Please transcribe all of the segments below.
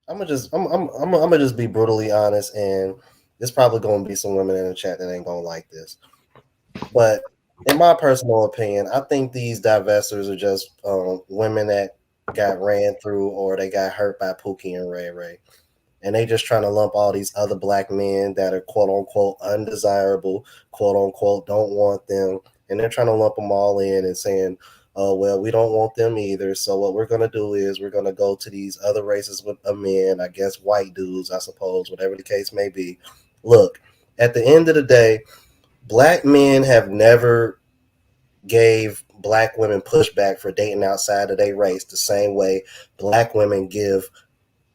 I'm gonna just be brutally honest, and there's probably gonna be some women in the chat that ain't gonna like this. But in my personal opinion, I think these divestors are just women that got ran through or they got hurt by Pookie and Ray Ray. And they just trying to lump all these other black men that are quote unquote undesirable, quote unquote don't want them, and they're trying to lump them all in and saying, "Oh well, we don't want them either." So what we're gonna do is we're gonna go to these other races with a men, I guess white dudes, I suppose, whatever the case may be. Look, at the end of the day, black men have never gave black women pushback for dating outside of their race the same way black women give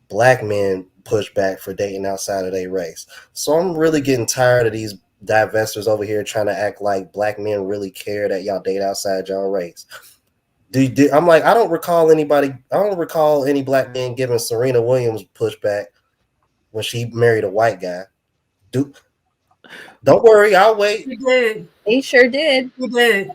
black men pushback for dating outside of their race. So I'm really getting tired of these divestors over here trying to act like black men really care that y'all date outside y'all race. I'm like, I don't recall any black men giving Serena Williams pushback when she married a white guy. Do, don't worry, I'll wait. You did. He sure did. You did.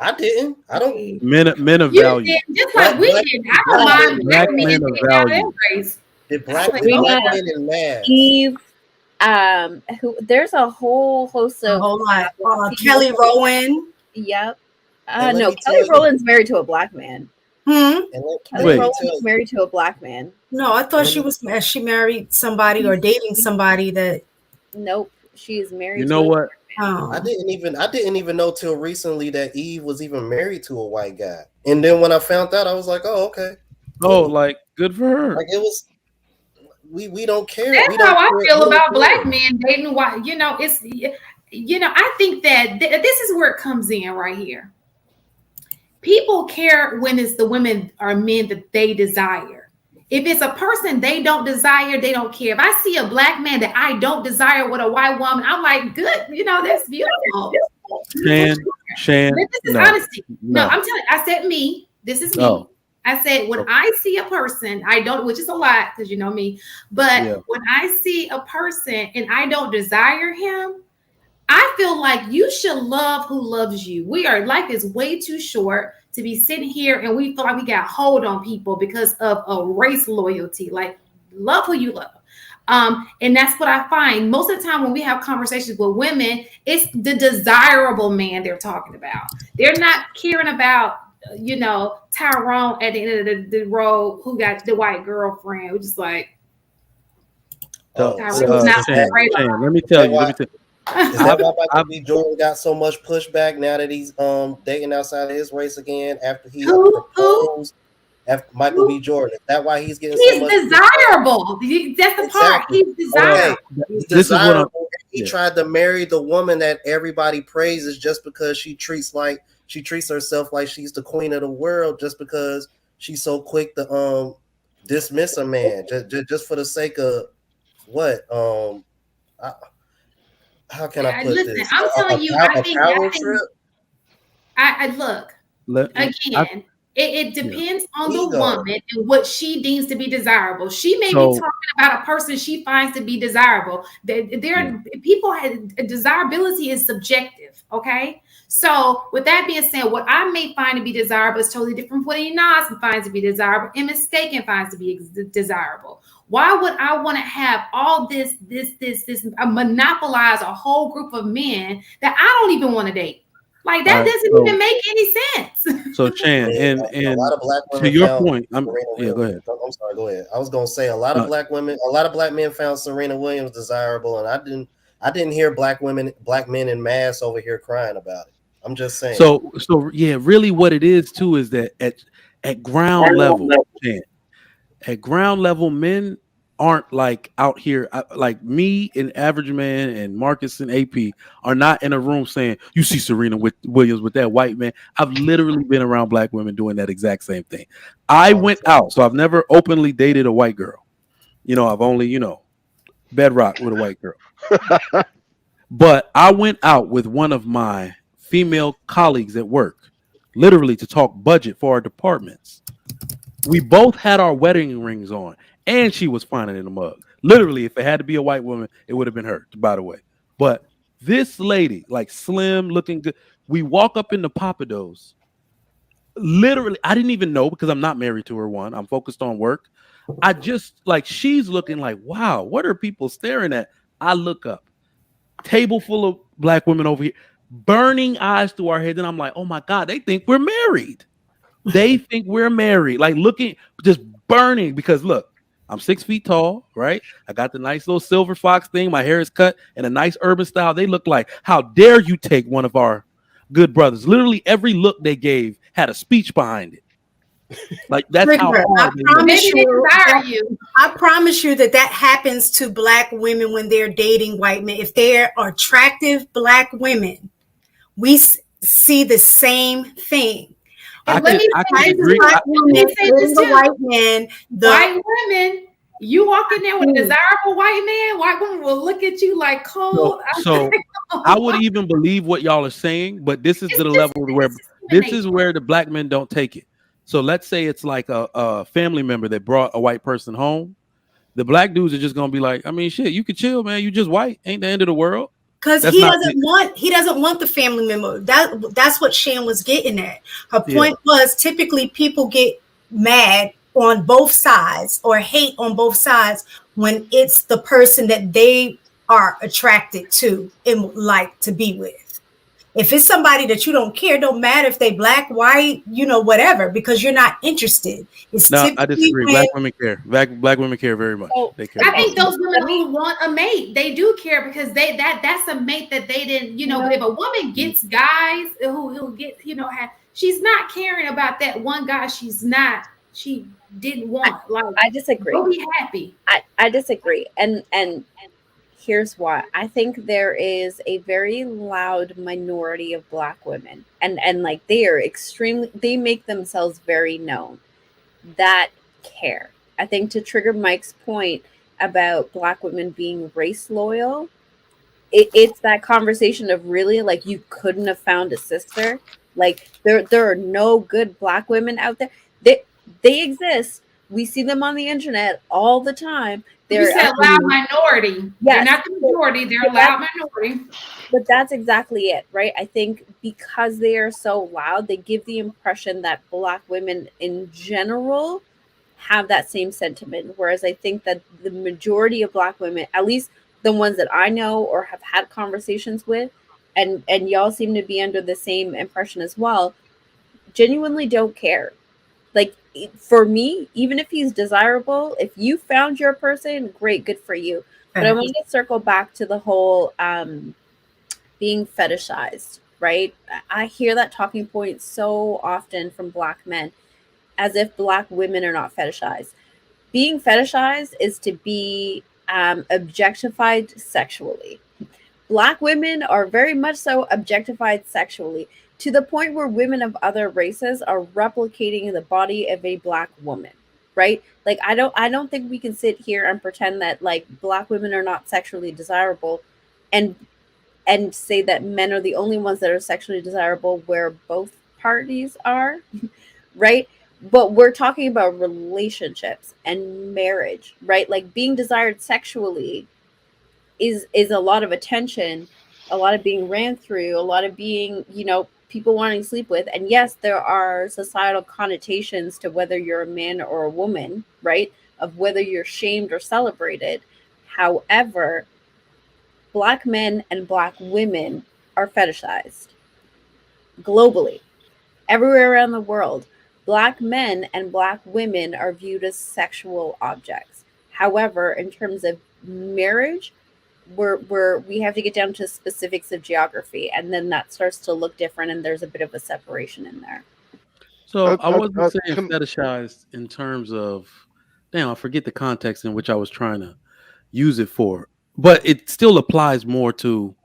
I didn't. I don't. Men of You value. did, just like we did. I don't mind black black men men of taking out their value. race. Did black We men got in mass? Eve. Who? There's a whole host A of. whole lot. Kelly Rowan. Yep. And let No, me tell Kelly you- Rowland's married to a black man. Hmm. And let Kelly Wait. me Rowland's tell you, married to a black man. No, I thought she married somebody or dating somebody that. Nope, she is married. You know to what? Oh. I didn't even know till recently that Eve was even married to a white guy. And then when I found out, I was like, oh, okay. Oh, like good for her. Like it was we don't care. That's We don't how I care. feel We don't about care. black men dating white. You know, it's I think that this is where it comes in right here. People care when it's the women or men that they desire. If it's a person they don't desire, they don't care. If I see a black man that I don't desire with a white woman, I'm like, good, that's beautiful. Shan, This is no, honesty. No, no. I'm telling you, I said me. This is me. Oh. I said when I see a person, I don't, which is a lot because you know me, but Yeah. when I see a person and I don't desire him, I feel like you should love who loves you. Life is way too short to be sitting here and we feel like we got hold on people because of a race loyalty. Like, love who you love. And that's what I find most of the time when we have conversations with women, it's the desirable man they're talking about. They're not caring about, Tyrone at the end of the road who got the white girlfriend. We're just like, So Shan, let me tell you. is that why Michael B. Jordan got so much pushback now that he's dating outside of his race again after he proposed? After Michael B. Jordan, is that why he's getting so much desirable? That's the part. He's desirable. Okay. He's desirable. He tried to marry the woman that everybody praises just because she treats herself like she's the queen of the world, just because she's so quick to dismiss a man just for the sake of what how can I put this? I'm telling you, I think look again. It depends on the woman and what she deems to be desirable. She may be talking about a person she finds to be desirable. People desirability is subjective. Okay, so with that being said, what I may find to be desirable is totally different from what Enos finds to be desirable and Mistaken finds to be desirable. Why would I want to have all this monopolize a whole group of men that I don't even want to date? Like that doesn't even make any sense. So Chan, and a lot of black women to your found point, go ahead. I'm sorry, go ahead. I was gonna say a lot of black men found Serena Williams desirable, and I didn't hear black men in mass over here crying about it. I'm just saying. So yeah, really, what it is too is that at ground level, Chan, at ground level, men aren't like out here like me and Average Man and Marcus and AP are not in a room saying you see Serena Williams with that white man. I've literally been around black women doing that exact same thing. I went out, so I've never openly dated a white girl. I've only bedrock with a white girl. But I went out with one of my female colleagues at work, literally to talk budget for our departments. We both had our wedding rings on. And she was finding in the mug. Literally, if it had to be a white woman, it would have been her, by the way. But this lady, like slim, looking good, we walk up in the Papados. Literally, I didn't even know because I'm not married to her, one. I'm focused on work. I just like she's looking like, wow, what are people staring at? I look up, table full of black women over here, burning eyes through our heads, and I'm like, oh my God, they think we're married. They think we're married, like looking, just burning. Because look, I'm 6 feet tall, right? I got the nice little silver fox thing. My hair is cut in a nice urban style. They look like, how dare you take one of our good brothers? Literally every look they gave had a speech behind it. Like that's how Trigger, hard they look. Maybe they desire you. I promise you that happens to black women when they're dating white men. If they're attractive black women, we see the same thing. I Let can me agree. Black women, say this the too. white men, White women, you walk in there with a desirable white man, white women will look at you like cold. So I would even believe what y'all are saying, but this is the level where this is where the black men don't take it. So let's say it's like a family member that brought a white person home. The black dudes are just gonna be like, I mean, shit, you could chill, man. You just white, ain't the end of the world. Because he doesn't want the family member. That's what Shan was getting at. Her point was typically people get mad on both sides or hate on both sides when it's the person that they are attracted to and like to be with. If it's somebody that you don't care, don't matter if they black, white, whatever, because you're not interested. No, I disagree. Black women care. Black women care very much. They care. I think those women who want a mate, they do care because that's a mate that they didn't, if a woman gets guys who get, she's not caring about that one guy she didn't want. I disagree. Go be happy. I disagree. And here's why. I think there is a very loud minority of black women and like they make themselves very known that care. I think to trigger Mike's point about black women being race loyal, it's that conversation of really like you couldn't have found a sister. Like there are no good black women out there. They exist. We see them on the internet all the time. You said loud minority. Yes. They're not the majority. They're a loud minority. But that's exactly it, right? I think because they are so loud, they give the impression that black women in general have that same sentiment. Whereas I think that the majority of black women, at least the ones that I know or have had conversations with, and y'all seem to be under the same impression as well, genuinely don't care. Like, for me, even if he's desirable, if you found your person, great, good for you. But I want to circle back to the whole being fetishized, right? I hear that talking point so often from black men, as if black women are not fetishized. Being fetishized is to be objectified sexually. Black women are very much so objectified sexually, to the point where women of other races are replicating the body of a black woman, right? Like, I don't think we can sit here and pretend that like black women are not sexually desirable and say that men are the only ones that are sexually desirable where both parties are, right? But we're talking about relationships and marriage, right? Like being desired sexually is a lot of attention, a lot of being ran through, a lot of being, people wanting to sleep with. And yes, there are societal connotations to whether you're a man or a woman, right? Of whether you're shamed or celebrated. However, black men and black women are fetishized globally, everywhere around the world. Black men and black women are viewed as sexual objects. However, in terms of marriage, we have to get down to specifics of geography, and then that starts to look different, and there's a bit of a separation in there. So I wasn't saying fetishized in terms of, I forget the context in which I was trying to use it for, but it still applies more to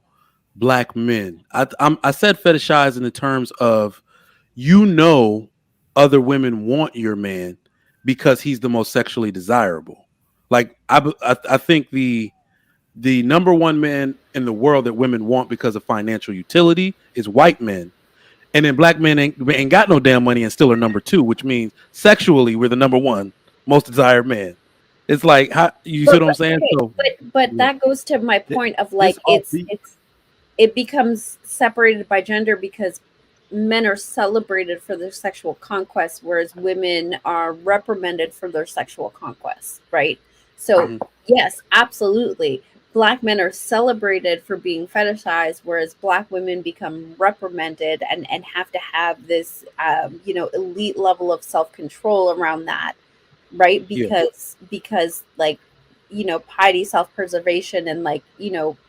black men. I said fetishized in the terms of, other women want your man because he's the most sexually desirable. Like I think the number one man in the world that women want because of financial utility is white men. And then black men ain't got no damn money and still are number two, which means sexually we're the number one most desired man. It's like, how you see what I'm saying? Okay, but that goes to my point of like it becomes separated by gender because men are celebrated for their sexual conquest, whereas women are reprimanded for their sexual conquest, right? So, yes, absolutely. Black men are celebrated for being fetishized, whereas Black women become reprimanded and have to have this, elite level of self control around that, right? Yeah. Because like, piety, self preservation, and like,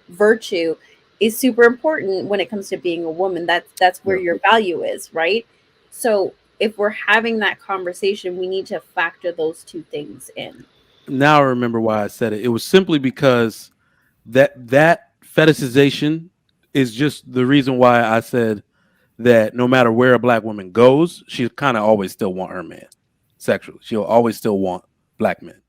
virtue is super important when it comes to being a woman. That's where Yeah. your value is, right? So if we're having that conversation, we need to factor those two things in. Now I remember why I said it. It was simply because that fetishization is just the reason why I said that no matter where a Black woman goes, she kind of always still want her man sexually. She'll always still want Black men.